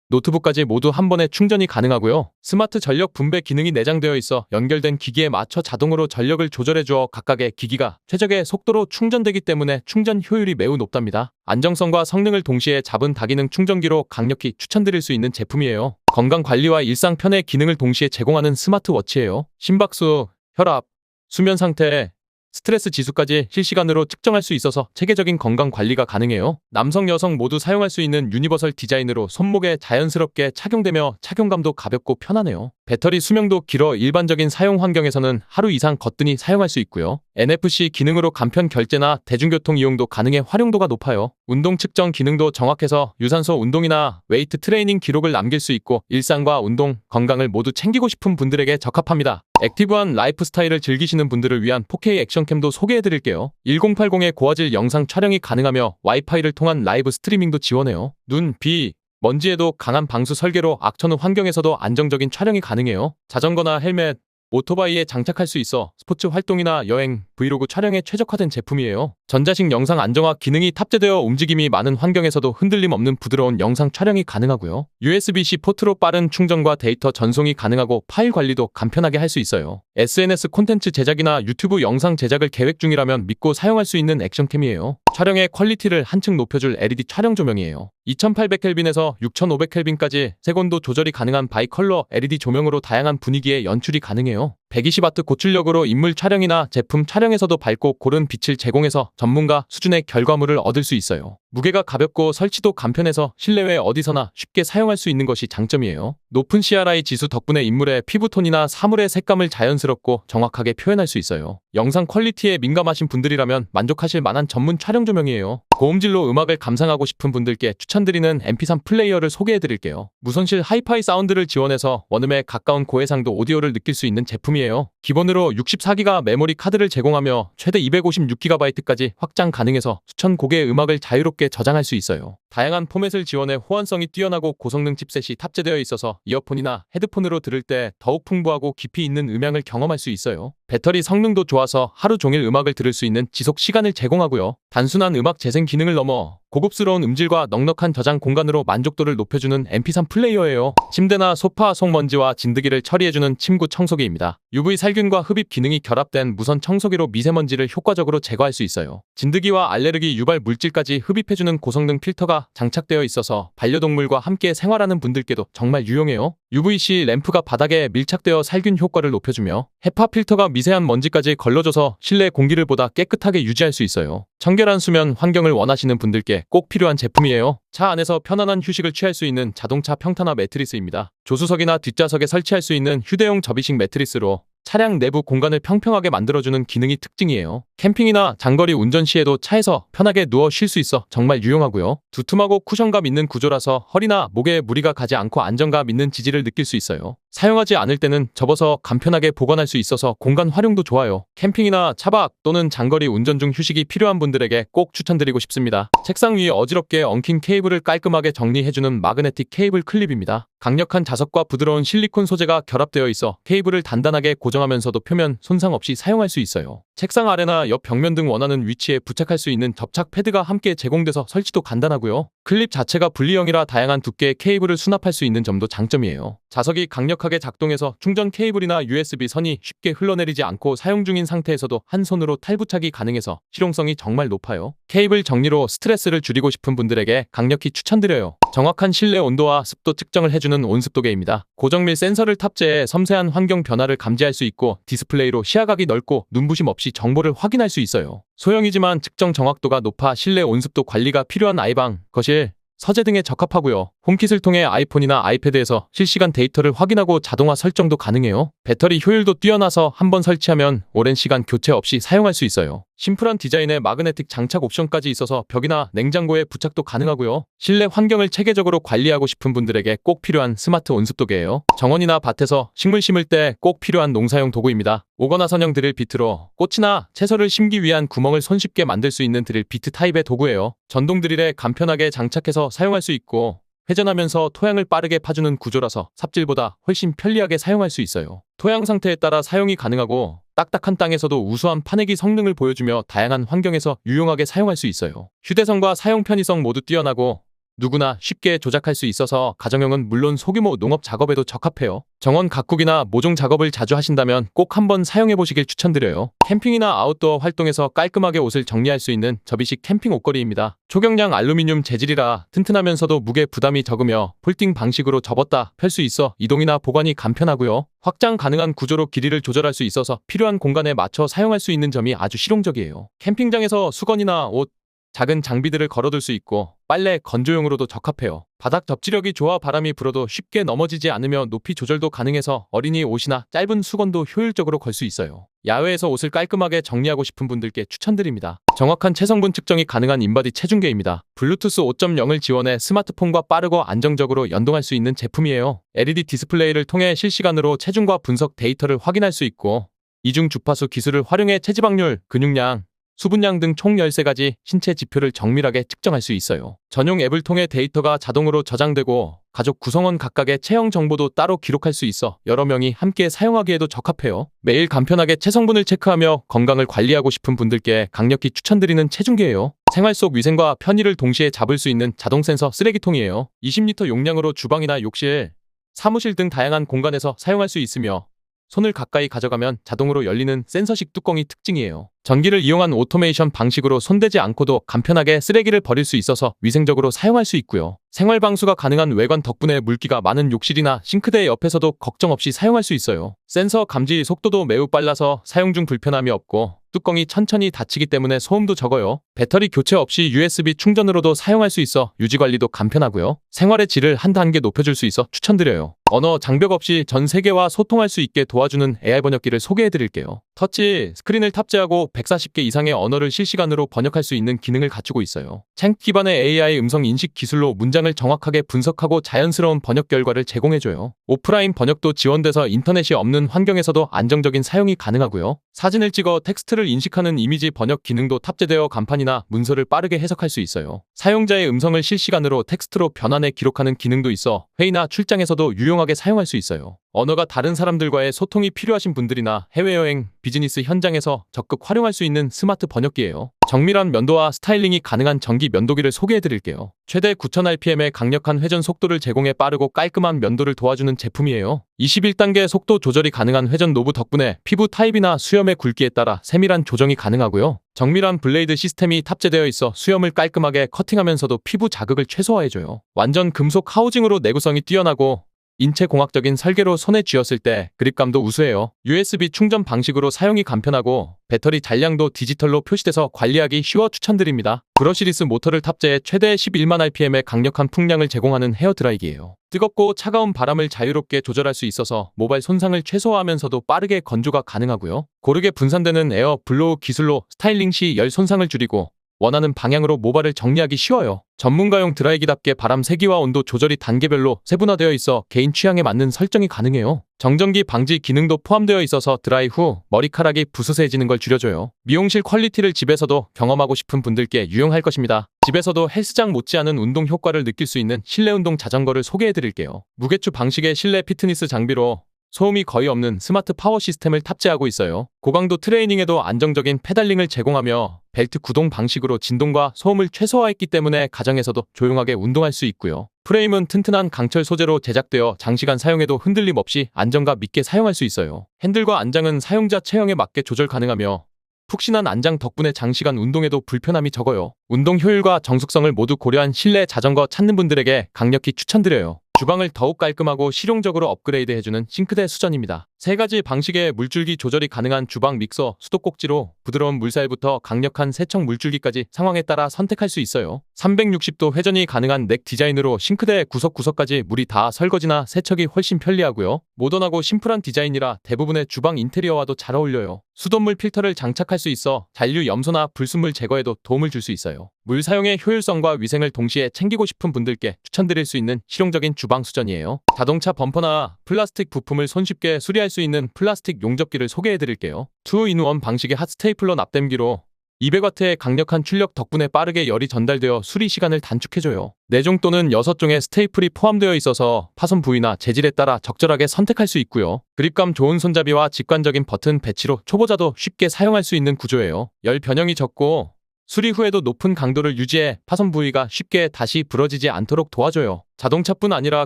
노트북까지 모두 한 번에 충전이 가능하고요. 스마트 전력 분배 기능이 내장되어 있어 연결된 기기에 맞춰 자동으로 전력을 조절해 주어 각각의 기기가 최적의 속도로 충전되기 때문에 충전 효율이 매우 높답니다. 안정성과 성능을 동시에 잡은 다기능 충전기로 강력히 추천드릴 수 있는 제품이에요. 건강 관리와 일상 편의 기능을 동시에 제공하는 스마트워치예요. 심박수, 혈압, 수면 상태, 스트레스 지수까지 실시간으로 측정할 수 있어서 체계적인 건강 관리가 가능해요. 남성, 여성 모두 사용할 수 있는 유니버설 디자인으로 손목에 자연스럽게 착용되며 착용감도 가볍고 편하네요. 배터리 수명도 길어 일반적인 사용 환경에서는 하루 이상 거뜬히 사용할 수 있고요. NFC 기능으로 간편 결제나 대중교통 이용도 가능해 활용도가 높아요. 운동 측정 기능도 정확해서 유산소 운동이나 웨이트 트레이닝 기록을 남길 수 있고 일상과 운동, 건강을 모두 챙기고 싶은 분들에게 적합합니다. 액티브한 라이프 스타일을 즐기시는 분들을 위한 4K 액션캠도 소개해드릴게요. 1080의 고화질 영상 촬영이 가능하며 와이파이를 통한 라이브 스트리밍도 지원해요. 눈, 비, 먼지에도 강한 방수 설계로 악천후 환경에서도 안정적인 촬영이 가능해요. 자전거나 헬멧, 오토바이에 장착할 수 있어 스포츠 활동이나 여행, 브이로그 촬영에 최적화된 제품이에요. 전자식 영상 안정화 기능이 탑재되어 움직임이 많은 환경에서도 흔들림 없는 부드러운 영상 촬영이 가능하고요. USB-C 포트로 빠른 충전과 데이터 전송이 가능하고 파일 관리도 간편하게 할 수 있어요. SNS 콘텐츠 제작이나 유튜브 영상 제작을 계획 중이라면 믿고 사용할 수 있는 액션캠이에요. 촬영의 퀄리티를 한층 높여줄 LED 촬영 조명이에요. 2800켈빈에서 6500켈빈까지 색온도 조절이 가능한 바이컬러 LED 조명으로 다양한 분위기의 연출이 가능해요. 120W 고출력으로 인물 촬영이나 제품 촬영에서도 밝고 고른 빛을 제공해서 전문가 수준의 결과물을 얻을 수 있어요. 무게가 가볍고 설치도 간편해서 실내외 어디서나 쉽게 사용할 수 있는 것이 장점이에요. 높은 CRI 지수 덕분에 인물의 피부톤이나 사물의 색감을 자연스럽고 정확하게 표현할 수 있어요. 영상 퀄리티에 민감하신 분들이라면 만족하실 만한 전문 촬영 조명이에요. 고음질로 음악을 감상하고 싶은 분들께 추천드리는 MP3 플레이어를 소개해드릴게요. 무선실 하이파이 사운드를 지원해서 원음에 가까운 고해상도 오디오를 느낄 수 있는 제품이에요. 기본으로 64기가 메모리 카드를 제공하며 최대 256GB까지 확장 가능해서 수천 곡의 음악을 자유롭게 저장할 수 있어요. 다양한 포맷을 지원해 호환성이 뛰어나고 고성능 칩셋이 탑재되어 있어서 이어폰이나 헤드폰으로 들을 때 더욱 풍부하고 깊이 있는 음향을 경험할 수 있어요. 배터리 성능도 좋아서 하루 종일 음악을 들을 수 있는 지속 시간을 제공하고요. 단순한 음악 재생 기능을 넘어 고급스러운 음질과 넉넉한 저장 공간으로 만족도를 높여주는 MP3 플레이어예요. 침대나 소파 속먼지와 진드기를 처리해주는 침구 청소기입니다. UV 살균과 흡입 기능이 결합된 무선 청소기로 미세먼지를 효과적으로 제거할 수 있어요. 진드기와 알레르기 유발 물질까지 흡입해주는 고성능 필터가 장착되어 있어서 반려동물과 함께 생활하는 분들께도 정말 유용해요. UVC 램프가 바닥에 밀착되어 살균 효과를 높여주며 헤파 필터가 미세한 먼지까지 걸러줘서 실내 공기를 보다 깨끗하게 유지할 수 있어요. 청결한 수면 환경을 원하시는 분들께 꼭 필요한 제품이에요. 차 안에서 편안한 휴식을 취할 수 있는 자동차 평탄화 매트리스입니다. 조수석이나 뒷좌석에 설치할 수 있는 휴대용 접이식 매트리스로 차량 내부 공간을 평평하게 만들어주는 기능이 특징이에요. 캠핑이나 장거리 운전 시에도 차에서 편하게 누워 쉴 수 있어 정말 유용하고요. 두툼하고 쿠션감 있는 구조라서 허리나 목에 무리가 가지 않고 안정감 있는 지지를 느낄 수 있어요. 사용하지 않을 때는 접어서 간편하게 보관할 수 있어서 공간 활용도 좋아요. 캠핑이나 차박 또는 장거리 운전 중 휴식이 필요한 분들에게 꼭 추천드리고 싶습니다. 책상 위에 어지럽게 엉킨 케이블을 깔끔하게 정리해주는 마그네틱 케이블 클립입니다. 강력한 자석과 부드러운 실리콘 소재가 결합되어 있어 케이블을 단단하게 고정하면서도 표면 손상 없이 사용할 수 있어요. 책상 아래나 옆 벽면 등 원하는 위치에 부착할 수 있는 접착 패드가 함께 제공돼서 설치도 간단하고요. 클립 자체가 분리형이라 다양한 두께의 케이블을 수납할 수 있는 점도 장점이에요. 자석이 강력하게 작동해서 충전 케이블이나 USB 선이 쉽게 흘러내리지 않고 사용 중인 상태에서도 한 손으로 탈부착이 가능해서 실용성이 정말 높아요. 케이블 정리로 스트레스를 줄이고 싶은 분들에게 강력히 추천드려요. 정확한 실내 온도와 습도 측정을 해주는 온습도계입니다. 고정밀 센서를 탑재해 섬세한 환경 변화를 감지할 수 있고 디스플레이로 시야각이 넓고 눈부심 없이 정보를 확인할 수 있어요. 소형이지만 측정 정확도가 높아 실내 온습도 관리가 필요한 아이방, 거실, 서재 등에 적합하고요. 홈킷을 통해 아이폰이나 아이패드에서 실시간 데이터를 확인하고 자동화 설정도 가능해요. 배터리 효율도 뛰어나서 한번 설치하면 오랜 시간 교체 없이 사용할 수 있어요. 심플한 디자인에 마그네틱 장착 옵션까지 있어서 벽이나 냉장고에 부착도 가능하고요. 실내 환경을 체계적으로 관리하고 싶은 분들에게 꼭 필요한 스마트 온습도계예요. 정원이나 밭에서 식물 심을 때 꼭 필요한 농사용 도구입니다. 오거나 선형 드릴 비트로 꽃이나 채소를 심기 위한 구멍을 손쉽게 만들 수 있는 드릴 비트 타입의 도구예요. 전동 드릴에 간편하게 장착해서 사용할 수 있고 회전하면서 토양을 빠르게 파주는 구조라서 삽질보다 훨씬 편리하게 사용할 수 있어요. 토양 상태에 따라 사용이 가능하고 딱딱한 땅에서도 우수한 파내기 성능을 보여주며 다양한 환경에서 유용하게 사용할 수 있어요. 휴대성과 사용 편의성 모두 뛰어나고 누구나 쉽게 조작할 수 있어서 가정용은 물론 소규모 농업 작업에도 적합해요. 정원 가꾸기나 모종 작업을 자주 하신다면 꼭 한번 사용해 보시길 추천드려요. 캠핑이나 아웃도어 활동에서 깔끔하게 옷을 정리할 수 있는 접이식 캠핑 옷걸이입니다. 초경량 알루미늄 재질이라 튼튼하면서도 무게 부담이 적으며 폴딩 방식으로 접었다 펼 수 있어 이동이나 보관이 간편하고요. 확장 가능한 구조로 길이를 조절할 수 있어서 필요한 공간에 맞춰 사용할 수 있는 점이 아주 실용적이에요. 캠핑장에서 수건이나 옷, 작은 장비들을 걸어둘 수 있고 빨래, 건조용으로도 적합해요. 바닥 접지력이 좋아 바람이 불어도 쉽게 넘어지지 않으며 높이 조절도 가능해서 어린이 옷이나 짧은 수건도 효율적으로 걸 수 있어요. 야외에서 옷을 깔끔하게 정리하고 싶은 분들께 추천드립니다. 정확한 체성분 측정이 가능한 인바디 체중계입니다. 블루투스 5.0을 지원해 스마트폰과 빠르고 안정적으로 연동할 수 있는 제품이에요. LED 디스플레이를 통해 실시간으로 체중과 분석 데이터를 확인할 수 있고 이중 주파수 기술을 활용해 체지방률, 근육량, 수분량 등 총 13가지 신체 지표를 정밀하게 측정할 수 있어요. 전용 앱을 통해 데이터가 자동으로 저장되고 가족 구성원 각각의 체형 정보도 따로 기록할 수 있어 여러 명이 함께 사용하기에도 적합해요. 매일 간편하게 체성분을 체크하며 건강을 관리하고 싶은 분들께 강력히 추천드리는 체중계예요. 생활 속 위생과 편의를 동시에 잡을 수 있는 자동 센서 쓰레기통이에요. 20리터 용량으로 주방이나 욕실, 사무실 등 다양한 공간에서 사용할 수 있으며 손을 가까이 가져가면 자동으로 열리는 센서식 뚜껑이 특징이에요. 전기를 이용한 오토메이션 방식으로 손대지 않고도 간편하게 쓰레기를 버릴 수 있어서 위생적으로 사용할 수 있고요. 생활 방수가 가능한 외관 덕분에 물기가 많은 욕실이나 싱크대 옆에서도 걱정 없이 사용할 수 있어요. 센서 감지 속도도 매우 빨라서 사용 중 불편함이 없고 뚜껑이 천천히 닫히기 때문에 소음도 적어요. 배터리 교체 없이 USB 충전으로도 사용할 수 있어 유지관리도 간편하고요. 생활의 질을 한 단계 높여줄 수 있어 추천드려요. 언어 장벽 없이 전 세계와 소통할 수 있게 도와주는 AI 번역기를 소개해드릴게요. 터치 스크린을 탑재하고 140개 이상의 언어를 실시간으로 번역할 수 있는 기능을 갖추고 있어요. 챈 기반의 AI 음성 인식 기술로 문장을 정확하게 분석하고 자연스러운 번역 결과를 제공해줘요. 오프라인 번역도 지원돼서 인터넷이 없는 환경에서도 안정적인 사용이 가능하고요. 사진을 찍어 텍스트를 인식하는 이미지 번역 기능도 탑재되어 간판이나 문서를 빠르게 해석할 수 있어요. 사용자의 음성을 실시간으로 텍스트로 변환해 기록하는 기능도 있어 회의나 출장에서도 유용하게 사용할 수 있어요. 언어가 다른 사람들과의 소통이 필요하신 분들이나 해외여행, 비즈니스 현장에서 적극 활용할 수 있는 스마트 번역기예요. 정밀한 면도와 스타일링이 가능한 전기 면도기를 소개해드릴게요. 최대 9000rpm의 강력한 회전 속도를 제공해 빠르고 깔끔한 면도를 도와주는 제품이에요. 21단계 속도 조절이 가능한 회전 노브 덕분에 피부 타입이나 수염의 굵기에 따라 세밀한 조정이 가능하고요. 정밀한 블레이드 시스템이 탑재되어 있어 수염을 깔끔하게 커팅하면서도 피부 자극을 최소화해줘요. 완전 금속 하우징으로 내구성이 뛰어나고 인체공학적인 설계로 손에 쥐었을 때 그립감도 우수해요. USB 충전 방식으로 사용이 간편하고 배터리 잔량도 디지털로 표시돼서 관리하기 쉬워 추천드립니다. 브러시리스 모터를 탑재해 최대 11만rpm의 강력한 풍량을 제공하는 헤어드라이기예요. 뜨겁고 차가운 바람을 자유롭게 조절할 수 있어서 모발 손상을 최소화하면서도 빠르게 건조가 가능하고요. 고르게 분산되는 에어 블로우 기술로 스타일링 시 열 손상을 줄이고 원하는 방향으로 모발을 정리하기 쉬워요. 전문가용 드라이기답게 바람 세기와 온도 조절이 단계별로 세분화되어 있어 개인 취향에 맞는 설정이 가능해요. 정전기 방지 기능도 포함되어 있어서 드라이 후 머리카락이 부스스해지는 걸 줄여줘요. 미용실 퀄리티를 집에서도 경험하고 싶은 분들께 유용할 것입니다. 집에서도 헬스장 못지않은 운동 효과를 느낄 수 있는 실내 운동 자전거를 소개해드릴게요. 무게추 방식의 실내 피트니스 장비로 소음이 거의 없는 스마트 파워 시스템을 탑재하고 있어요. 고강도 트레이닝에도 안정적인 페달링을 제공하며 벨트 구동 방식으로 진동과 소음을 최소화했기 때문에 가정에서도 조용하게 운동할 수 있고요. 프레임은 튼튼한 강철 소재로 제작되어 장시간 사용해도 흔들림 없이 안정감 있게 사용할 수 있어요. 핸들과 안장은 사용자 체형에 맞게 조절 가능하며 푹신한 안장 덕분에 장시간 운동에도 불편함이 적어요. 운동 효율과 정숙성을 모두 고려한 실내 자전거 찾는 분들에게 강력히 추천드려요. 주방을 더욱 깔끔하고 실용적으로 업그레이드해주는 싱크대 수전입니다. 3가지 방식의 물줄기 조절이 가능한 주방 믹서 수도꼭지로 부드러운 물살부터 강력한 세척 물줄기까지 상황에 따라 선택할 수 있어요. 360도 회전이 가능한 넥 디자인으로 싱크대 구석구석까지 물이 닿아 설거지나 세척이 훨씬 편리하고요. 모던하고 심플한 디자인이라 대부분의 주방 인테리어와도 잘 어울려요. 수돗물 필터를 장착할 수 있어 잔류 염소나 불순물 제거에도 도움을 줄 수 있어요. 물 사용의 효율성과 위생을 동시에 챙기고 싶은 분들께 추천드릴 수 있는 실용적인 주방 수전이에요. 자동차 범퍼나 플라스틱 부품을 손쉽게 수리할 수 있는 플라스틱 용접기를 소개해드릴게요. 2-in-1 방식의 핫 스테이플러 납땜기로 200W의 강력한 출력 덕분에 빠르게 열이 전달되어 수리 시간을 단축해줘요. 4종 또는 6종의 스테이플이 포함되어 있어서 파손 부위나 재질에 따라 적절하게 선택할 수 있고요. 그립감 좋은 손잡이와 직관적인 버튼 배치로 초보자도 쉽게 사용할 수 있는 구조예요. 열 변형이 적고 수리 후에도 높은 강도를 유지해 파손 부위가 쉽게 다시 부러지지 않도록 도와줘요. 자동차뿐 아니라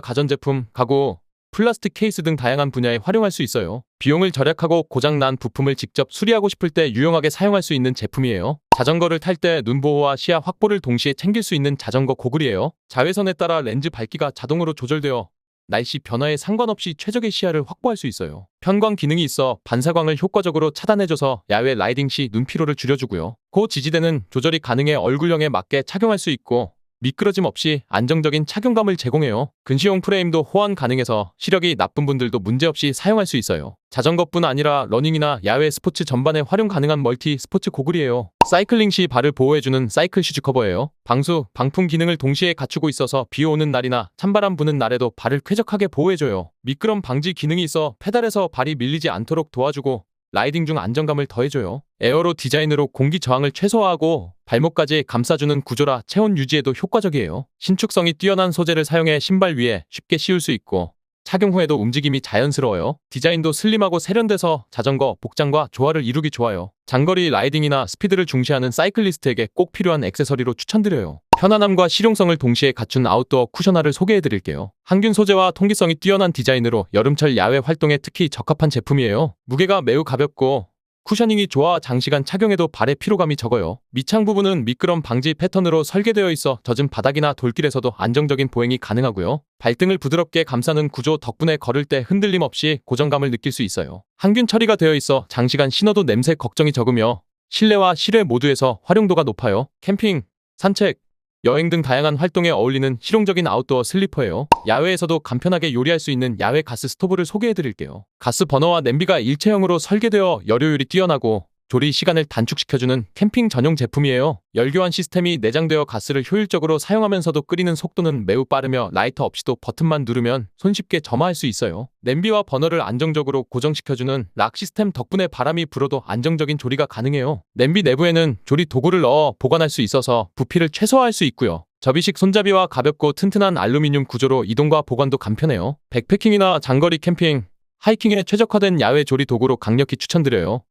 가전제품, 가구, 플라스틱 케이스 등 다양한 분야에 활용할 수 있어요. 비용을 절약하고 고장난 부품을 직접 수리하고 싶을 때 유용하게 사용할 수 있는 제품이에요. 자전거를 탈 때 눈 보호와 시야 확보를 동시에 챙길 수 있는 자전거 고글이에요. 자외선에 따라 렌즈 밝기가 자동으로 조절되어 날씨 변화에 상관없이 최적의 시야를 확보할 수 있어요. 편광 기능이 있어 반사광을 효과적으로 차단해줘서 야외 라이딩 시 눈 피로를 줄여주고요. 고지지대는 조절이 가능해 얼굴형에 맞게 착용할 수 있고 미끄러짐 없이 안정적인 착용감을 제공해요. 근시용 프레임도 호환 가능해서 시력이 나쁜 분들도 문제없이 사용할 수 있어요. 자전거뿐 아니라 러닝이나 야외 스포츠 전반에 활용 가능한 멀티 스포츠 고글이에요. 사이클링 시 발을 보호해주는 사이클 슈즈 커버예요. 방수, 방풍 기능을 동시에 갖추고 있어서 비 오는 날이나 찬바람 부는 날에도 발을 쾌적하게 보호해줘요. 미끄럼 방지 기능이 있어 페달에서 발이 밀리지 않도록 도와주고 라이딩 중 안정감을 더해줘요. 에어로 디자인으로 공기 저항을 최소화하고 발목까지 감싸주는 구조라 체온 유지에도 효과적이에요. 신축성이 뛰어난 소재를 사용해 신발 위에 쉽게 씌울 수 있고 착용 후에도 움직임이 자연스러워요. 디자인도 슬림하고 세련돼서 자전거, 복장과 조화를 이루기 좋아요. 장거리 라이딩이나 스피드를 중시하는 사이클리스트에게 꼭 필요한 액세서리로 추천드려요. 편안함과 실용성을 동시에 갖춘 아웃도어 쿠셔너를 소개해드릴게요. 항균 소재와 통기성이 뛰어난 디자인으로 여름철 야외 활동에 특히 적합한 제품이에요. 무게가 매우 가볍고 쿠셔닝이 좋아 장시간 착용해도 발의 피로감이 적어요. 밑창 부분은 미끄럼 방지 패턴으로 설계되어 있어 젖은 바닥이나 돌길에서도 안정적인 보행이 가능하고요. 발등을 부드럽게 감싸는 구조 덕분에 걸을 때 흔들림 없이 고정감을 느낄 수 있어요. 항균 처리가 되어 있어 장시간 신어도 냄새 걱정이 적으며 실내와 실외 모두에서 활용도가 높아요. 캠핑, 산책, 여행 등 다양한 활동에 어울리는 실용적인 아웃도어 슬리퍼예요. 야외에서도 간편하게 요리할 수 있는 야외 가스 스토브를 소개해드릴게요. 가스 버너와 냄비가 일체형으로 설계되어 열효율이 뛰어나고 조리 시간을 단축시켜주는 캠핑 전용 제품이에요. 열교환 시스템이 내장되어 가스를 효율적으로 사용하면서도 끓이는 속도는 매우 빠르며 라이터 없이도 버튼만 누르면 손쉽게 점화할 수 있어요. 냄비와 버너를 안정적으로 고정시켜주는 락 시스템 덕분에 바람이 불어도 안정적인 조리가 가능해요. 냄비 내부에는 조리 도구를 넣어 보관할 수 있어서 부피를 최소화할 수 있고요. 접이식 손잡이와 가볍고 튼튼한 알루미늄 구조로 이동과 보관도 간편해요. 백패킹이나 장거리 캠핑, 하이킹에 최적화된 야외 조리 도구로 강력히 추천드려요.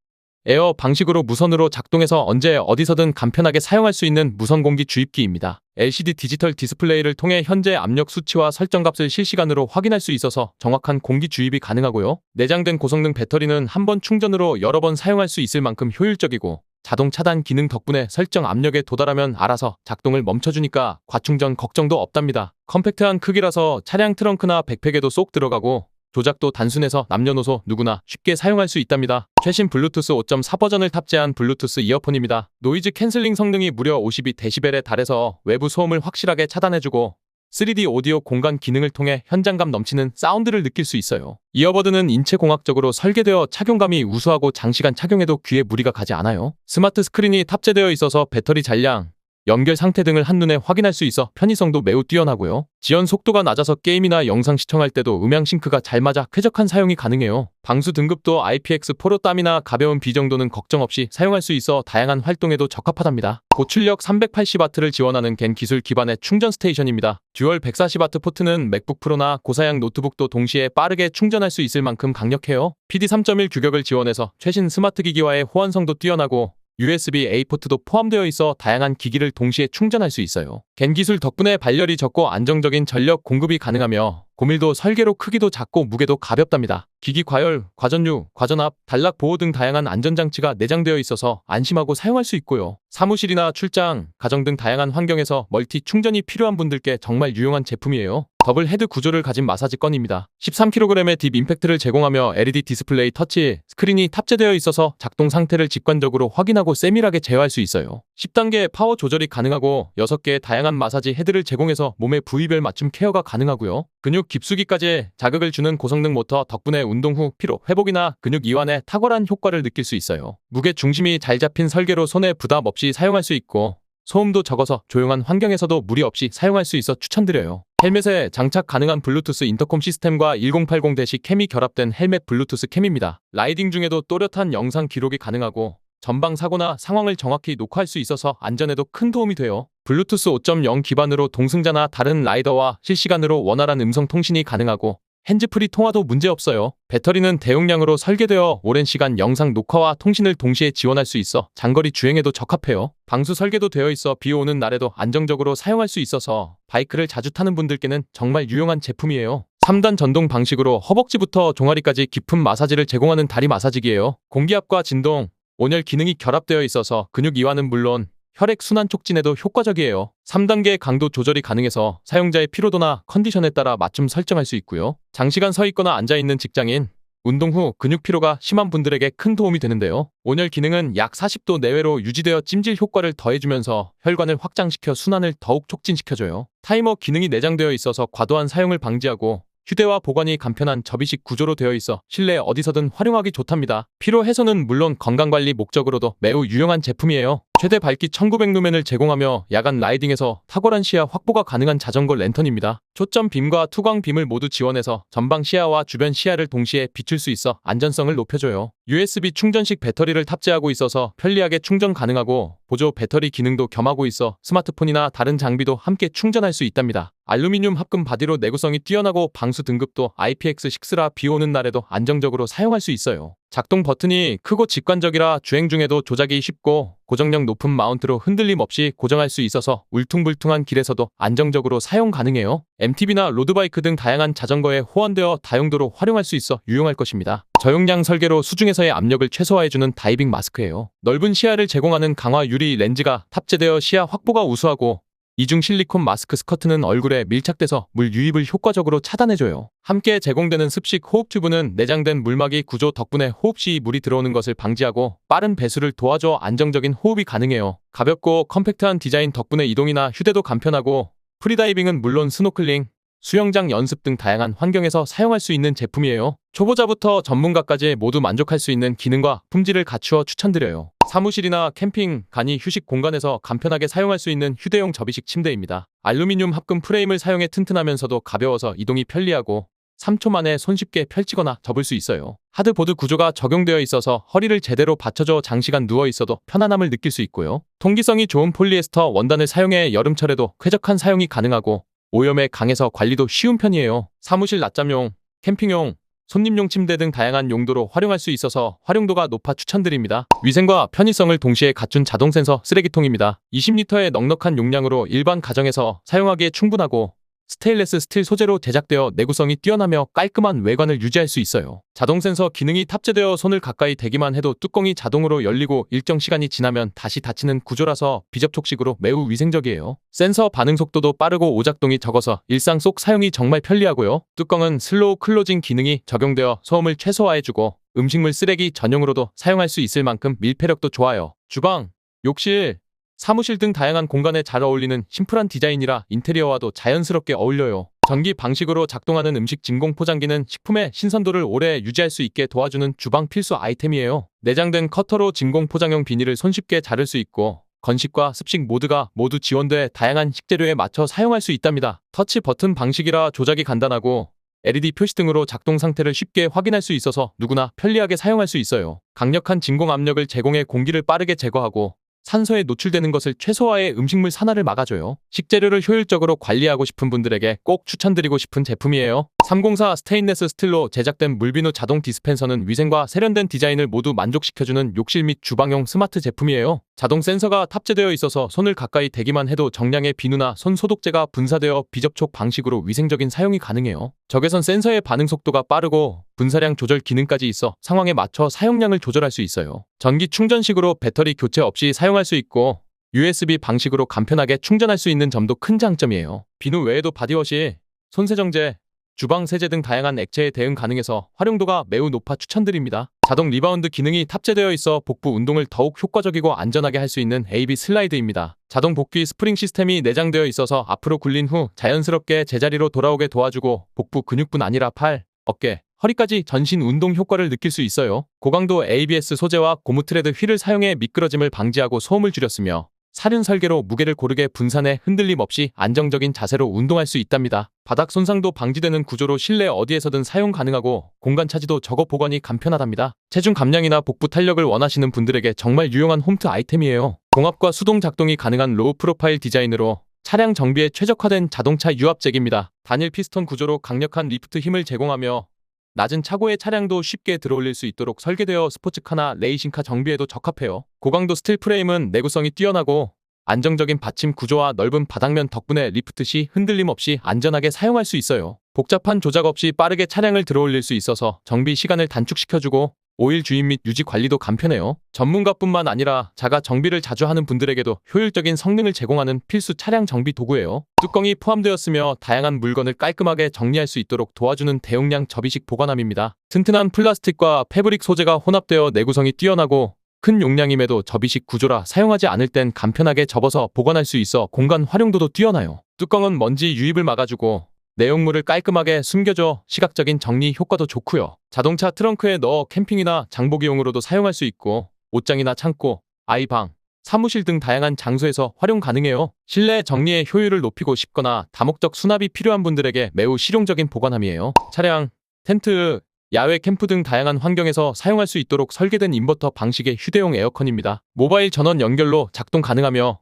에어 방식으로 무선으로 작동해서 언제 어디서든 간편하게 사용할 수 있는 무선 공기 주입기입니다. LCD 디지털 디스플레이를 통해 현재 압력 수치와 설정값을 실시간으로 확인할 수 있어서 정확한 공기 주입이 가능하고요. 내장된 고성능 배터리는 한 번 충전으로 여러 번 사용할 수 있을 만큼 효율적이고 자동 차단 기능 덕분에 설정 압력에 도달하면 알아서 작동을 멈춰주니까 과충전 걱정도 없답니다. 컴팩트한 크기라서 차량 트렁크나 백팩에도 쏙 들어가고 조작도 단순해서 남녀노소 누구나 쉽게 사용할 수 있답니다. 최신 블루투스 5.4 버전을 탑재한 블루투스 이어폰입니다. 노이즈 캔슬링 성능이 무려 52dB에 달해서 외부 소음을 확실하게 차단해주고 3D 오디오 공간 기능을 통해 현장감 넘치는 사운드를 느낄 수 있어요. 이어버드는 인체공학적으로 설계되어 착용감이 우수하고 장시간 착용해도 귀에 무리가 가지 않아요. 스마트 스크린이 탑재되어 있어서 배터리 잔량, 연결 상태 등을 한눈에 확인할 수 있어 편의성도 매우 뛰어나고요. 지연 속도가 낮아서 게임이나 영상 시청할 때도 음향 싱크가 잘 맞아 쾌적한 사용이 가능해요. 방수 등급도 IPX4로 땀이나 가벼운 비 정도는 걱정 없이 사용할 수 있어 다양한 활동에도 적합하답니다. 고출력 380W를 지원하는 겐 기술 기반의 충전 스테이션입니다. 듀얼 140W 포트는 맥북 프로나 고사양 노트북도 동시에 빠르게 충전할 수 있을 만큼 강력해요. PD 3.1 규격을 지원해서 최신 스마트 기기와의 호환성도 뛰어나고 USB-A 포트도 포함되어 있어 다양한 기기를 동시에 충전할 수 있어요. 겐 기술 덕분에 발열이 적고 안정적인 전력 공급이 가능하며 고밀도 설계로 크기도 작고 무게도 가볍답니다. 기기 과열, 과전류, 과전압, 단락 보호 등 다양한 안전장치가 내장되어 있어서 안심하고 사용할 수 있고요. 사무실이나 출장, 가정 등 다양한 환경에서 멀티 충전이 필요한 분들께 정말 유용한 제품이에요. 더블 헤드 구조를 가진 마사지건입니다. 13kg의 딥 임팩트를 제공하며 LED 디스플레이 터치 스크린이 탑재되어 있어서 작동 상태를 직관적으로 확인하고 세밀하게 제어할 수 있어요. 10단계 파워 조절이 가능하고 6개의 다양한 마사지 헤드를 제공해서 몸의 부위별 맞춤 케어가 가능하고요. 근육 깊숙이까지 자극을 주는 고성능 모터 덕분에 운동 후 피로 회복이나 근육 이완에 탁월한 효과를 느낄 수 있어요. 무게 중심이 잘 잡힌 설계로 손에 부담 없이 사용할 수 있고 소음도 적어서 조용한 환경에서도 무리 없이 사용할 수 있어 추천드려요. 헬멧에 장착 가능한 블루투스 인터콤 시스템과 1080 대시 캠이 결합된 헬멧 블루투스 캠입니다. 라이딩 중에도 또렷한 영상 기록이 가능하고 전방 사고나 상황을 정확히 녹화할 수 있어서 안전에도 큰 도움이 돼요. 블루투스 5.0 기반으로 동승자나 다른 라이더와 실시간으로 원활한 음성 통신이 가능하고 핸즈프리 통화도 문제없어요. 배터리는 대용량으로 설계되어 오랜 시간 영상 녹화와 통신을 동시에 지원할 수 있어 장거리 주행에도 적합해요. 방수 설계도 되어 있어 비 오는 날에도 안정적으로 사용할 수 있어서 바이크를 자주 타는 분들께는 정말 유용한 제품이에요. 3단 전동 방식으로 허벅지부터 종아리까지 깊은 마사지를 제공하는 다리 마사지기예요. 공기압과 진동, 온열 기능이 결합되어 있어서 근육 이완은 물론 혈액순환 촉진에도 효과적이에요. 3단계 강도 조절이 가능해서 사용자의 피로도나 컨디션에 따라 맞춤 설정할 수 있고요. 장시간 서 있거나 앉아 있는 직장인, 운동 후 근육 피로가 심한 분들에게 큰 도움이 되는데요. 온열 기능은 약 40도 내외로 유지되어 찜질 효과를 더해주면서 혈관을 확장시켜 순환을 더욱 촉진시켜줘요. 타이머 기능이 내장되어 있어서 과도한 사용을 방지하고 휴대와 보관이 간편한 접이식 구조로 되어 있어 실내 어디서든 활용하기 좋답니다. 피로 해소는 물론 건강관리 목적으로도 매우 유용한 제품이에요. 최대 밝기 1900 루멘을 제공하며 야간 라이딩에서 탁월한 시야 확보가 가능한 자전거 랜턴입니다. 초점 빔과 투광 빔을 모두 지원해서 전방 시야와 주변 시야를 동시에 비출 수 있어 안전성을 높여줘요. USB 충전식 배터리를 탑재하고 있어서 편리하게 충전 가능하고 보조 배터리 기능도 겸하고 있어 스마트폰이나 다른 장비도 함께 충전할 수 있답니다. 알루미늄 합금 바디로 내구성이 뛰어나고 방수 등급도 IPX6라 비 오는 날에도 안정적으로 사용할 수 있어요. 작동 버튼이 크고 직관적이라 주행 중에도 조작이 쉽고 고정력 높은 마운트로 흔들림 없이 고정할 수 있어서 울퉁불퉁한 길에서도 안정적으로 사용 가능해요. MTB나 로드바이크 등 다양한 자전거에 호환되어 다용도로 활용할 수 있어 유용할 것입니다. 저용량 설계로 수중에서의 압력을 최소화해주는 다이빙 마스크예요. 넓은 시야를 제공하는 강화 유리 렌즈가 탑재되어 시야 확보가 우수하고 이중 실리콘 마스크 스커트는 얼굴에 밀착돼서 물 유입을 효과적으로 차단해줘요. 함께 제공되는 습식 호흡 튜브는 내장된 물막이 구조 덕분에 호흡 시 물이 들어오는 것을 방지하고 빠른 배수를 도와줘 안정적인 호흡이 가능해요. 가볍고 컴팩트한 디자인 덕분에 이동이나 휴대도 간편하고 프리다이빙은 물론 스노클링, 수영장 연습 등 다양한 환경에서 사용할 수 있는 제품이에요. 초보자부터 전문가까지 모두 만족할 수 있는 기능과 품질을 갖추어 추천드려요. 사무실이나 캠핑, 간이 휴식 공간에서 간편하게 사용할 수 있는 휴대용 접이식 침대입니다. 알루미늄 합금 프레임을 사용해 튼튼하면서도 가벼워서 이동이 편리하고 3초 만에 손쉽게 펼치거나 접을 수 있어요. 하드보드 구조가 적용되어 있어서 허리를 제대로 받쳐줘 장시간 누워 있어도 편안함을 느낄 수 있고요. 통기성이 좋은 폴리에스터 원단을 사용해 여름철에도 쾌적한 사용이 가능하고 오염에 강해서 관리도 쉬운 편이에요. 사무실 낮잠용, 캠핑용, 손님용 침대 등 다양한 용도로 활용할 수 있어서 활용도가 높아 추천드립니다. 위생과 편의성을 동시에 갖춘 자동 센서 쓰레기통입니다. 20리터의 넉넉한 용량으로 일반 가정에서 사용하기에 충분하고 스테인레스 스틸 소재로 제작되어 내구성이 뛰어나며 깔끔한 외관을 유지할 수 있어요. 자동 센서 기능이 탑재되어 손을 가까이 대기만 해도 뚜껑이 자동으로 열리고 일정 시간이 지나면 다시 닫히는 구조라서 비접촉식으로 매우 위생적이에요. 센서 반응 속도도 빠르고 오작동이 적어서 일상 속 사용이 정말 편리하고요. 뚜껑은 슬로우 클로징 기능이 적용되어 소음을 최소화해주고 음식물 쓰레기 전용으로도 사용할 수 있을 만큼 밀폐력도 좋아요. 주방, 욕실, 사무실 등 다양한 공간에 잘 어울리는 심플한 디자인이라 인테리어와도 자연스럽게 어울려요. 전기 방식으로 작동하는 음식 진공 포장기는 식품의 신선도를 오래 유지할 수 있게 도와주는 주방 필수 아이템이에요. 내장된 커터로 진공 포장용 비닐을 손쉽게 자를 수 있고 건식과 습식 모드가 모두 지원돼 다양한 식재료에 맞춰 사용할 수 있답니다. 터치 버튼 방식이라 조작이 간단하고 LED 표시 등으로 작동 상태를 쉽게 확인할 수 있어서 누구나 편리하게 사용할 수 있어요. 강력한 진공 압력을 제공해 공기를 빠르게 제거하고 산소에 노출되는 것을 최소화해 음식물 산화를 막아줘요. 식재료를 효율적으로 관리하고 싶은 분들에게 꼭 추천드리고 싶은 제품이에요. 304 스테인레스 스틸로 제작된 물비누 자동 디스펜서는 위생과 세련된 디자인을 모두 만족시켜주는 욕실 및 주방용 스마트 제품이에요. 자동 센서가 탑재되어 있어서 손을 가까이 대기만 해도 정량의 비누나 손 소독제가 분사되어 비접촉 방식으로 위생적인 사용이 가능해요. 적외선 센서의 반응 속도가 빠르고 분사량 조절 기능까지 있어 상황에 맞춰 사용량을 조절할 수 있어요. 전기 충전식으로 배터리 교체 없이 사용할 수 있고 USB 방식으로 간편하게 충전할 수 있는 점도 큰 장점이에요. 비누 외에도 바디워시, 손세정제, 주방 세제 등 다양한 액체에 대응 가능해서 활용도가 매우 높아 추천드립니다. 자동 리바운드 기능이 탑재되어 있어 복부 운동을 더욱 효과적이고 안전하게 할 수 있는 AB 슬라이드입니다. 자동 복귀 스프링 시스템이 내장되어 있어서 앞으로 굴린 후 자연스럽게 제자리로 돌아오게 도와주고 복부 근육뿐 아니라 팔, 어깨, 허리까지 전신 운동 효과를 느낄 수 있어요. 고강도 ABS 소재와 고무 트레드 휠을 사용해 미끄러짐을 방지하고 소음을 줄였으며 사륜 설계로 무게를 고르게 분산해 흔들림 없이 안정적인 자세로 운동할 수 있답니다. 바닥 손상도 방지되는 구조로 실내 어디에서든 사용 가능하고 공간 차지도 적어 보관이 간편하답니다. 체중 감량이나 복부 탄력을 원하시는 분들에게 정말 유용한 홈트 아이템이에요. 공압과 수동 작동이 가능한 로우 프로파일 디자인으로 차량 정비에 최적화된 자동차 유압잭입니다. 단일 피스톤 구조로 강력한 리프트 힘을 제공하며 낮은 차고의 차량도 쉽게 들어올릴 수 있도록 설계되어 스포츠카나 레이싱카 정비에도 적합해요. 고강도 스틸 프레임은 내구성이 뛰어나고 안정적인 받침 구조와 넓은 바닥면 덕분에 리프트 시 흔들림 없이 안전하게 사용할 수 있어요. 복잡한 조작 없이 빠르게 차량을 들어올릴 수 있어서 정비 시간을 단축시켜주고 오일 주입 및 유지 관리도 간편해요. 전문가뿐만 아니라 자가 정비를 자주 하는 분들에게도 효율적인 성능을 제공하는 필수 차량 정비 도구예요. 뚜껑이 포함되었으며 다양한 물건을 깔끔하게 정리할 수 있도록 도와주는 대용량 접이식 보관함입니다. 튼튼한 플라스틱과 패브릭 소재가 혼합되어 내구성이 뛰어나고 큰 용량임에도 접이식 구조라 사용하지 않을 땐 간편하게 접어서 보관할 수 있어 공간 활용도도 뛰어나요. 뚜껑은 먼지 유입을 막아주고 내용물을 깔끔하게 숨겨줘 시각적인 정리 효과도 좋고요. 자동차 트렁크에 넣어 캠핑이나 장보기용으로도 사용할 수 있고 옷장이나 창고, 아이방, 사무실 등 다양한 장소에서 활용 가능해요. 실내 정리의 효율을 높이고 싶거나 다목적 수납이 필요한 분들에게 매우 실용적인 보관함이에요. 차량, 텐트, 야외 캠프 등 다양한 환경에서 사용할 수 있도록 설계된 인버터 방식의 휴대용 에어컨입니다. 모바일 전원 연결로 작동 가능하며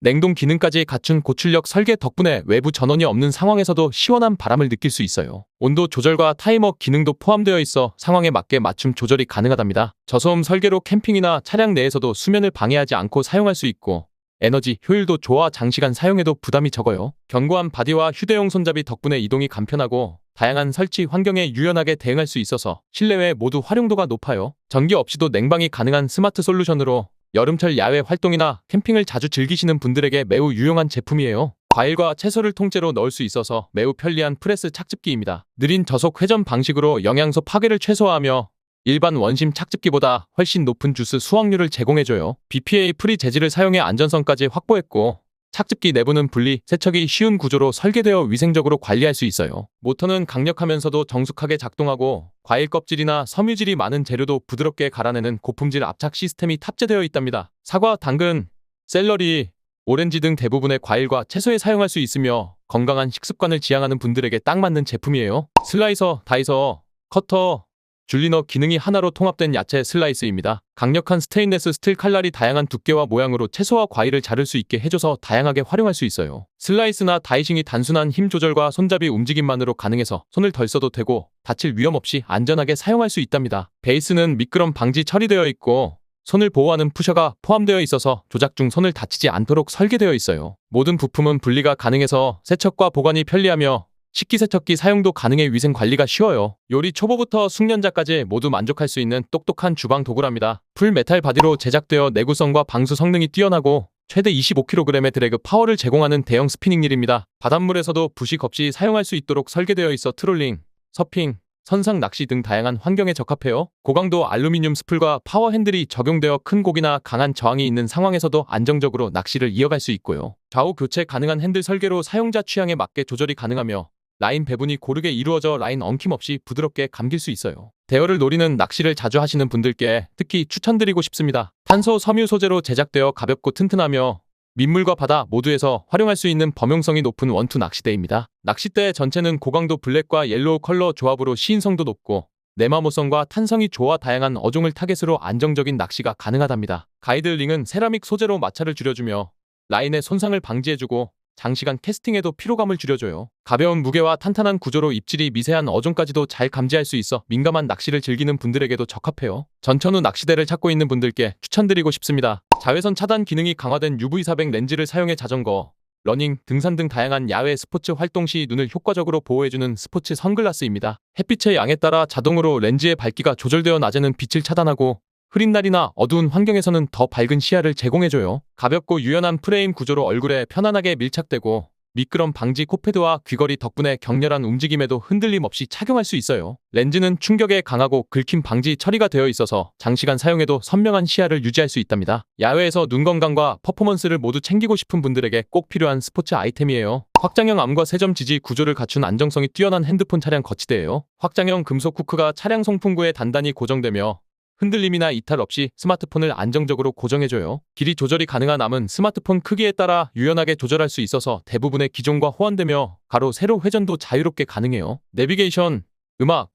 냉동 기능까지 갖춘 고출력 설계 덕분에 외부 전원이 없는 상황에서도 시원한 바람을 느낄 수 있어요. 온도 조절과 타이머 기능도 포함되어 있어 상황에 맞게 맞춤 조절이 가능하답니다. 저소음 설계로 캠핑이나 차량 내에서도 수면을 방해하지 않고 사용할 수 있고 에너지 효율도 좋아 장시간 사용해도 부담이 적어요. 견고한 바디와 휴대용 손잡이 덕분에 이동이 간편하고 다양한 설치 환경에 유연하게 대응할 수 있어서 실내외 모두 활용도가 높아요. 전기 없이도 냉방이 가능한 스마트 솔루션으로 여름철 야외 활동이나 캠핑을 자주 즐기시는 분들에게 매우 유용한 제품이에요. 과일과 채소를 통째로 넣을 수 있어서 매우 편리한 프레스 착즙기입니다. 느린 저속 회전 방식으로 영양소 파괴를 최소화하며 일반 원심 착즙기보다 훨씬 높은 주스 수확률을 제공해줘요. BPA 프리 재질을 사용해 안전성까지 확보했고 착즙기 내부는 분리, 세척이 쉬운 구조로 설계되어 위생적으로 관리할 수 있어요. 모터는 강력하면서도 정숙하게 작동하고 과일 껍질이나 섬유질이 많은 재료도 부드럽게 갈아내는 고품질 압착 시스템이 탑재되어 있답니다. 사과, 당근, 샐러리, 오렌지 등 대부분의 과일과 채소에 사용할 수 있으며 건강한 식습관을 지향하는 분들에게 딱 맞는 제품이에요. 슬라이서, 다이서, 커터, 줄리너 기능이 하나로 통합된 야채 슬라이스입니다. 강력한 스테인레스 스틸 칼날이 다양한 두께와 모양으로 채소와 과일을 자를 수 있게 해줘서 다양하게 활용할 수 있어요. 슬라이스나 다이싱이 단순한 힘 조절과 손잡이 움직임만으로 가능해서 손을 덜 써도 되고 다칠 위험 없이 안전하게 사용할 수 있답니다. 베이스는 미끄럼 방지 처리되어 있고 손을 보호하는 푸셔가 포함되어 있어서 조작 중 손을 다치지 않도록 설계되어 있어요. 모든 부품은 분리가 가능해서 세척과 보관이 편리하며 식기세척기 사용도 가능해 위생 관리가 쉬워요. 요리 초보부터 숙련자까지 모두 만족할 수 있는 똑똑한 주방 도구랍니다. 풀 메탈 바디로 제작되어 내구성과 방수 성능이 뛰어나고 최대 25kg의 드래그 파워를 제공하는 대형 스피닝 릴입니다. 바닷물에서도 부식 없이 사용할 수 있도록 설계되어 있어 트롤링, 서핑, 선상 낚시 등 다양한 환경에 적합해요. 고강도 알루미늄 스풀과 파워 핸들이 적용되어 큰 고기나 강한 저항이 있는 상황에서도 안정적으로 낚시를 이어갈 수 있고요. 좌우 교체 가능한 핸들 설계로 사용자 취향에 맞게 조절이 가능하며 라인 배분이 고르게 이루어져 라인 엉킴 없이 부드럽게 감길 수 있어요. 대여를 노리는 낚시를 자주 하시는 분들께 특히 추천드리고 싶습니다. 탄소 섬유 소재로 제작되어 가볍고 튼튼하며 민물과 바다 모두에서 활용할 수 있는 범용성이 높은 원투 낚시대입니다. 낚싯대 전체는 고강도 블랙과 옐로우 컬러 조합으로 시인성도 높고 내마모성과 탄성이 좋아 다양한 어종을 타겟으로 안정적인 낚시가 가능하답니다. 가이드 링은 세라믹 소재로 마찰을 줄여주며 라인의 손상을 방지해주고 장시간 캐스팅에도 피로감을 줄여줘요. 가벼운 무게와 탄탄한 구조로 입질이 미세한 어종까지도 잘 감지할 수 있어 민감한 낚시를 즐기는 분들에게도 적합해요. 전천후 낚시대를 찾고 있는 분들께 추천드리고 싶습니다. 자외선 차단 기능이 강화된 UV400 렌즈를 사용해 자전거, 러닝, 등산 등 다양한 야외 스포츠 활동 시 눈을 효과적으로 보호해주는 스포츠 선글라스입니다. 햇빛의 양에 따라 자동으로 렌즈의 밝기가 조절되어 낮에는 빛을 차단하고 흐린 날이나 어두운 환경에서는 더 밝은 시야를 제공해줘요. 가볍고 유연한 프레임 구조로 얼굴에 편안하게 밀착되고 미끄럼 방지 코패드와 귀걸이 덕분에 격렬한 움직임에도 흔들림 없이 착용할 수 있어요. 렌즈는 충격에 강하고 긁힘 방지 처리가 되어 있어서 장시간 사용해도 선명한 시야를 유지할 수 있답니다. 야외에서 눈 건강과 퍼포먼스를 모두 챙기고 싶은 분들에게 꼭 필요한 스포츠 아이템이에요. 확장형 암과 세점 지지 구조를 갖춘 안정성이 뛰어난 핸드폰 차량 거치대예요. 확장형 금속 후크가 차량 송풍구에 단단히 고정되며 흔들림이나 이탈 없이 스마트폰을 안정적으로 고정해줘요. 길이 조절이 가능한 암은 스마트폰 크기에 따라 유연하게 조절할 수 있어서 대부분의 기종과 호환되며 가로, 세로 회전도 자유롭게 가능해요. 내비게이션, 음악,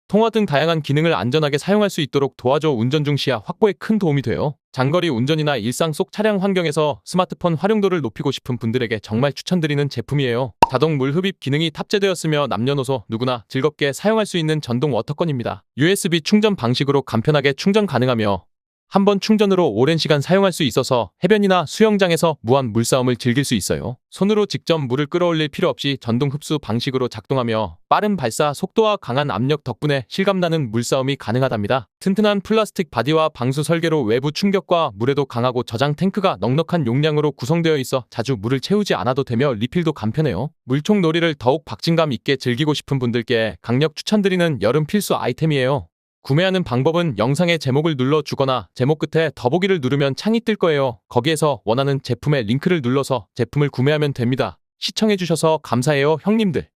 통화 등 다양한 기능을 안전하게 사용할 수 있도록 도와줘 운전 중 시야 확보에 큰 도움이 돼요. 장거리 운전이나 일상 속 차량 환경에서 스마트폰 활용도를 높이고 싶은 분들에게 정말 추천드리는 제품이에요. 자동 물 흡입 기능이 탑재되었으며 남녀노소 누구나 즐겁게 사용할 수 있는 전동 워터건입니다. USB 충전 방식으로 간편하게 충전 가능하며 한 번 충전으로 오랜 시간 사용할 수 있어서 해변이나 수영장에서 무한 물싸움을 즐길 수 있어요. 손으로 직접 물을 끌어올릴 필요 없이 전동 흡수 방식으로 작동하며 빠른 발사 속도와 강한 압력 덕분에 실감나는 물싸움이 가능하답니다. 튼튼한 플라스틱 바디와 방수 설계로 외부 충격과 물에도 강하고 저장 탱크가 넉넉한 용량으로 구성되어 있어 자주 물을 채우지 않아도 되며 리필도 간편해요. 물총 놀이를 더욱 박진감 있게 즐기고 싶은 분들께 강력 추천드리는 여름 필수 아이템이에요. 구매하는 방법은 영상의 제목을 눌러주거나 제목 끝에 더보기를 누르면 창이 뜰 거예요. 거기에서 원하는 제품의 링크를 눌러서 제품을 구매하면 됩니다. 시청해주셔서 감사해요, 형님들.